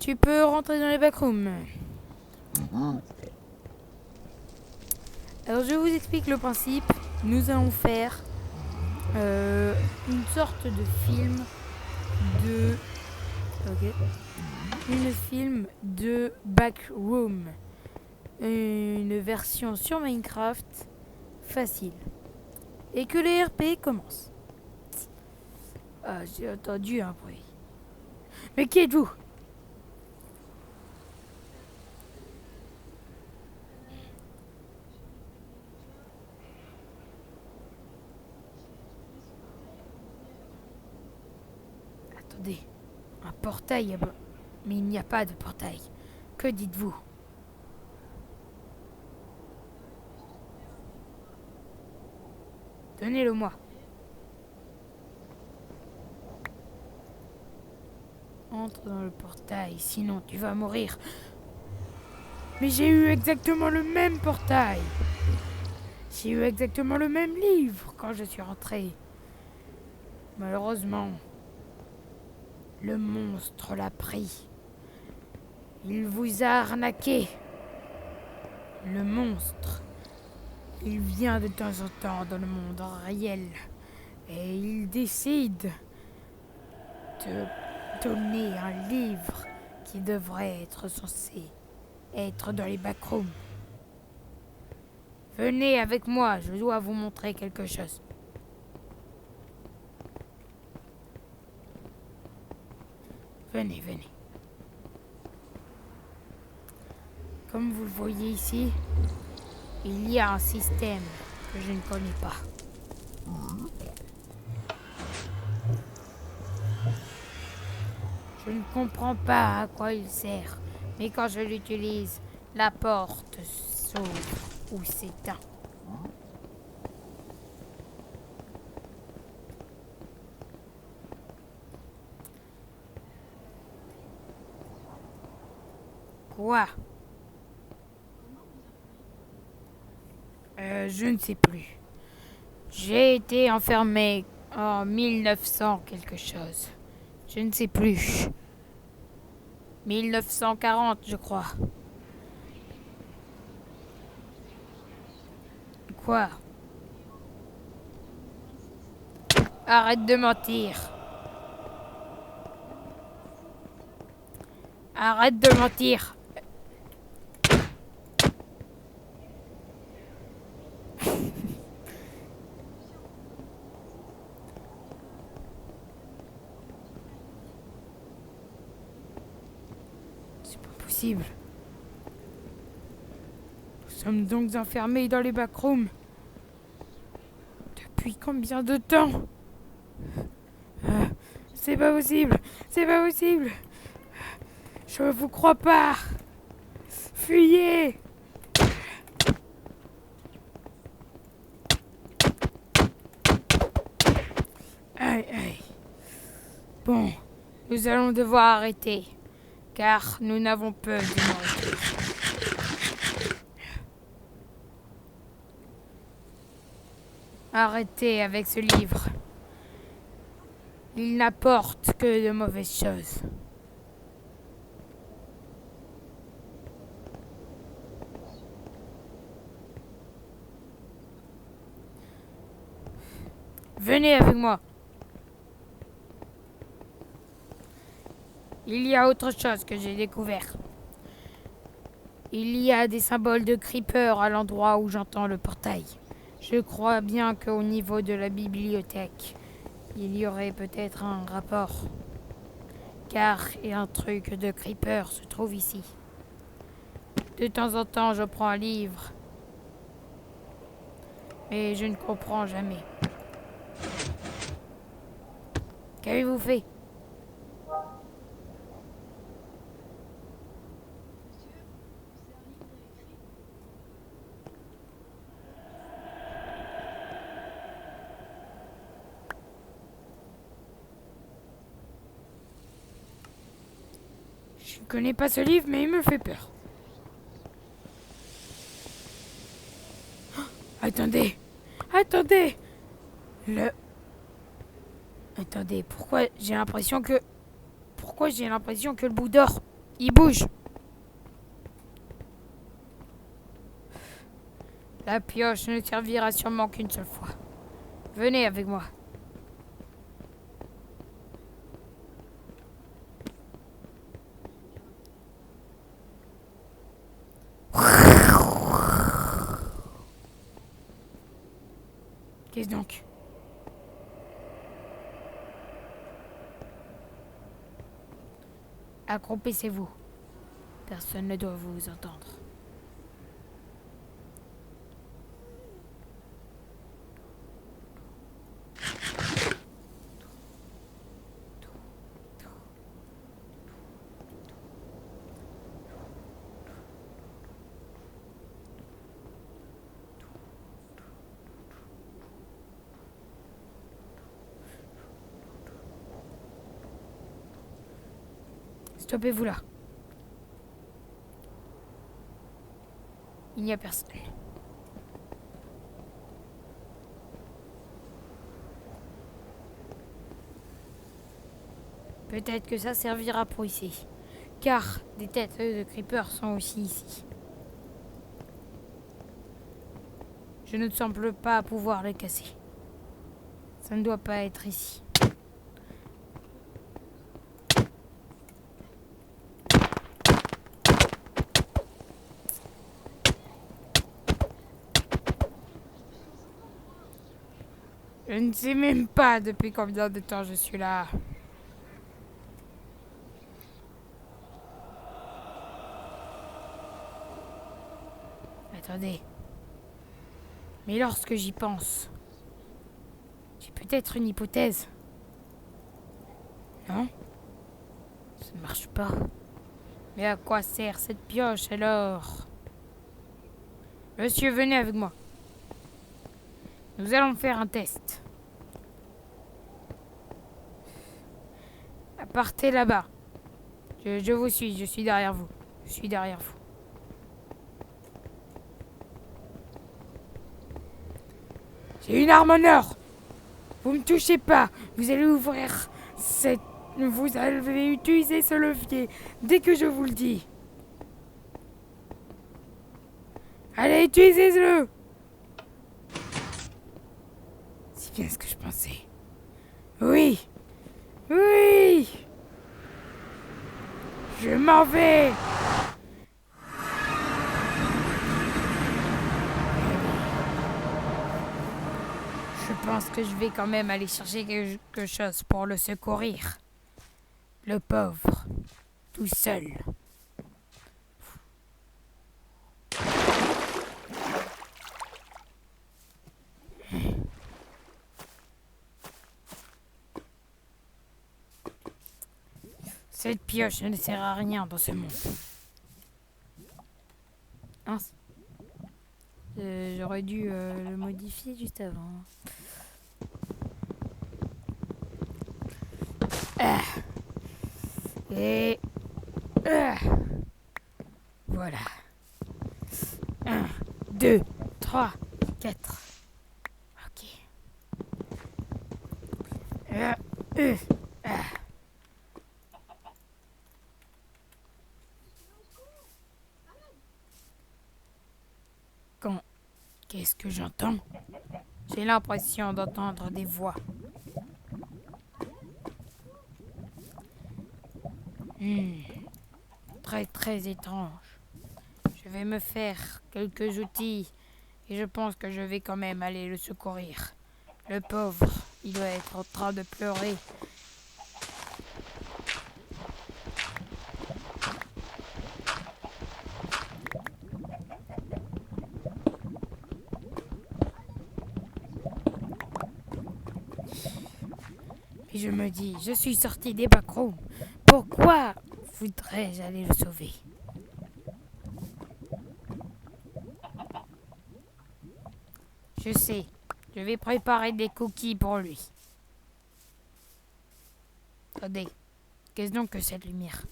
Tu peux rentrer dans les backrooms. Alors je vous explique le principe. Nous allons faire une sorte de film de... Ok. Une film de backroom. Une version sur Minecraft facile. Et que les RP commencent. Ah, j'ai entendu un bruit. Mais qui êtes-vous? Attendez, un portail là-bas. Mais il n'y a pas de portail. Que dites-vous? Donnez-le-moi. Entre dans le portail, sinon tu vas mourir. Mais j'ai eu exactement le même portail. J'ai eu exactement le même livre quand je suis rentré. Malheureusement, le monstre l'a pris. Il vous a arnaqué. Le monstre, il vient de temps en temps dans le monde réel et il décide de donner un livre qui devrait être censé être dans les backrooms. Venez avec moi, je dois vous montrer quelque chose. Venez, venez. Comme vous le voyez ici, il y a un système que je ne connais pas. Je ne comprends pas à quoi il sert, mais quand je l'utilise, la porte s'ouvre ou s'éteint. Quoi? Je ne sais plus. J'ai été enfermé en 1900 quelque chose. Je ne sais plus. 1940, je crois. Quoi? Arrête de mentir. Arrête de mentir. C'est pas possible. Nous sommes donc enfermés dans les backrooms. Depuis combien de temps? C'est pas possible. C'est pas possible. Je vous crois pas. Fuyez. Aïe, aïe. Bon, nous allons devoir arrêter, car nous n'avons peur de mourir. Arrêtez avec ce livre. Il n'apporte que de mauvaises choses. Venez avec moi. Il y a autre chose que j'ai découvert. Il y a des symboles de creeper à l'endroit où j'entends le portail. Je crois bien qu'au niveau de la bibliothèque, il y aurait peut-être un rapport. Car un truc de creeper se trouve ici. De temps en temps, je prends un livre. Mais je ne comprends jamais. Qu'avez-vous fait? Je ne connais pas ce livre, mais il me fait peur. Attendez. Attendez. Attendez, pourquoi j'ai l'impression que le bout dort? Il bouge. La pioche ne servira sûrement qu'une seule fois. Venez avec moi. Qu'est-ce donc? Accroupissez-vous. Personne ne doit vous entendre. Stoppez-vous là. Il n'y a personne. Peut-être que ça servira pour ici. Car des têtes de creepers sont aussi ici. Je ne semble pas pouvoir les casser. Ça ne doit pas être ici. Je ne sais même pas depuis combien de temps je suis là. Attendez. Mais lorsque j'y pense, j'ai peut-être une hypothèse. Non? Ça ne marche pas. Mais à quoi sert cette pioche alors? Monsieur, venez avec moi. Nous allons faire un test. Partez là-bas. Je vous suis, je suis derrière vous. Je suis derrière vous. J'ai une arme en or. Vous me touchez pas. Vous allez ouvrir cette... Vous allez utiliser ce levier dès que je vous le dis. Allez, utilisez-le. C'est bien ce que je pensais. Oui. Oui. Je m'en vais. Je pense que je vais quand même aller chercher quelque chose pour le secourir. Le pauvre, tout seul. Cette pioche ne sert à rien dans ce monde. Mince. J'aurais dû le modifier juste avant. Et... voilà. 1, 2, 3, 4. Ok. Qu'est-ce que j'entends? J'ai l'impression d'entendre des voix. Très très étrange. Je vais me faire quelques outils et je pense que je vais quand même aller le secourir. Le pauvre, il doit être en train de pleurer. Et je me dis, je suis sorti des backrooms. Pourquoi voudrais-je aller le sauver? Je sais, je vais préparer des cookies pour lui. Attendez, qu'est-ce donc que cette lumière?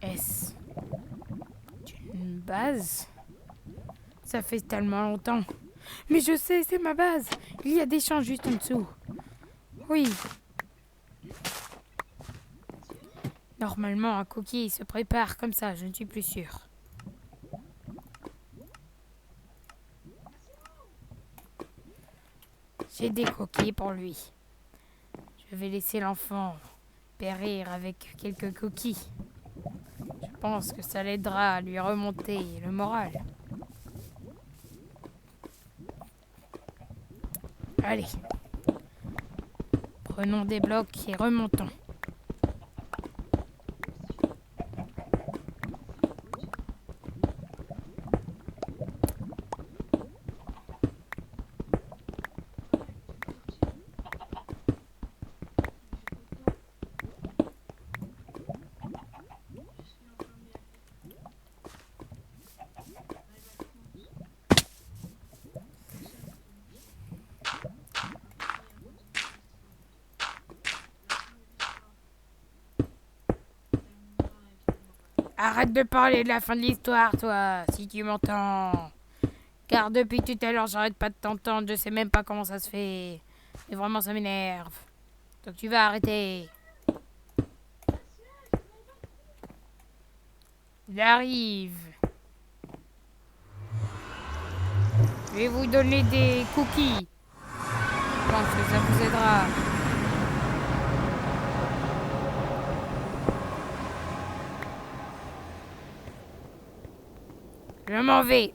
Est-ce une base? Ça fait tellement longtemps. Mais je sais, c'est ma base. Il y a des champs juste en dessous. Oui. Normalement, un cookie se prépare comme ça, je ne suis plus sûre. J'ai des cookies pour lui. Je vais laisser l'enfant périr avec quelques cookies. Je pense que ça l'aidera à lui remonter le moral. Allez. Prenons des blocs et remontons. Arrête de parler de la fin de l'histoire, toi, si tu m'entends. Car depuis tout à l'heure, j'arrête pas de t'entendre, je sais même pas comment ça se fait. Et vraiment, ça m'énerve. Donc tu vas arrêter. Il arrive. Je vais vous donner des cookies. Je pense que ça vous aidera. Je m'en vais.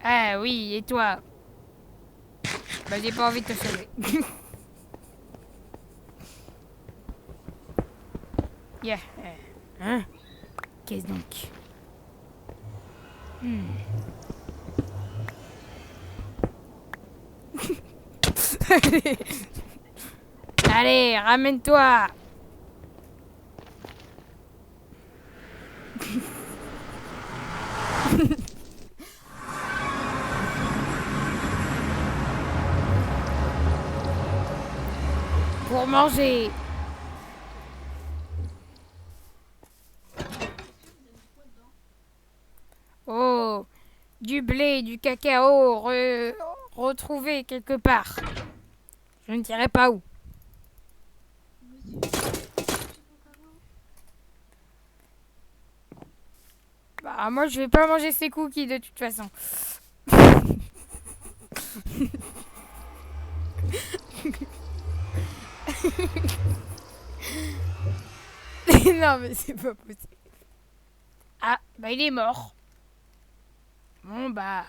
Ah oui, et toi? Bah j'ai pas envie de te sauver. Yeah. Hein? Qu'est-ce donc? Allez, ramène-toi. Pour manger. Oh, du blé, du cacao retrouvé quelque part. Je ne dirai pas où. Bah moi je vais pas manger ces cookies de toute façon. Non mais c'est pas possible. Ah, bah il est mort. Bon bah...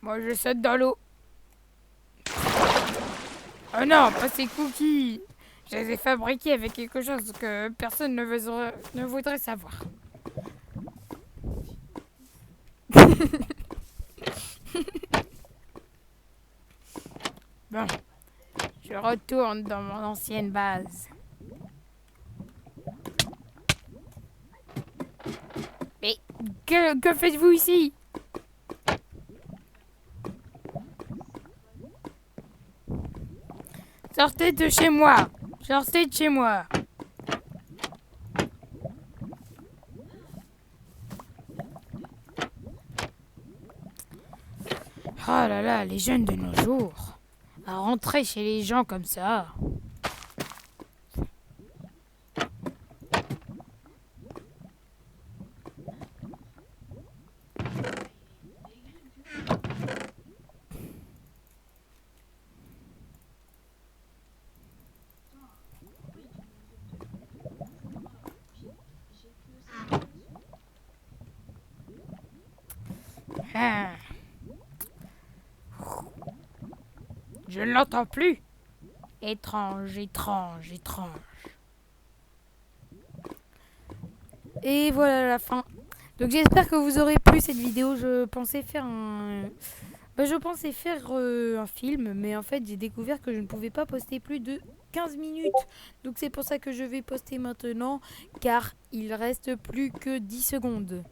Moi je saute dans l'eau. Oh non, pas ces cookies. Je les ai fabriqués avec quelque chose que personne ne voudrait savoir. Bon, je retourne dans mon ancienne base. Mais que faites-vous ici? Sortez de chez moi! Sortez de chez moi! Oh là là, les jeunes de nos jours. À rentrer chez les gens comme ça. Ah. Je ne l'entends plus. Étrange, étrange, étrange. Et voilà la fin. Donc j'espère que vous aurez plu cette vidéo. Je pensais faire un film, mais en fait j'ai découvert que je ne pouvais pas poster plus de 15 minutes. Donc c'est pour ça que je vais poster maintenant, car il reste plus que 10 secondes.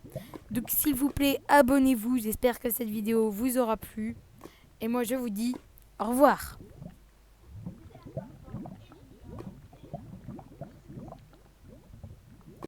Donc s'il vous plaît, abonnez-vous. J'espère que cette vidéo vous aura plu. Et moi je vous dis au revoir.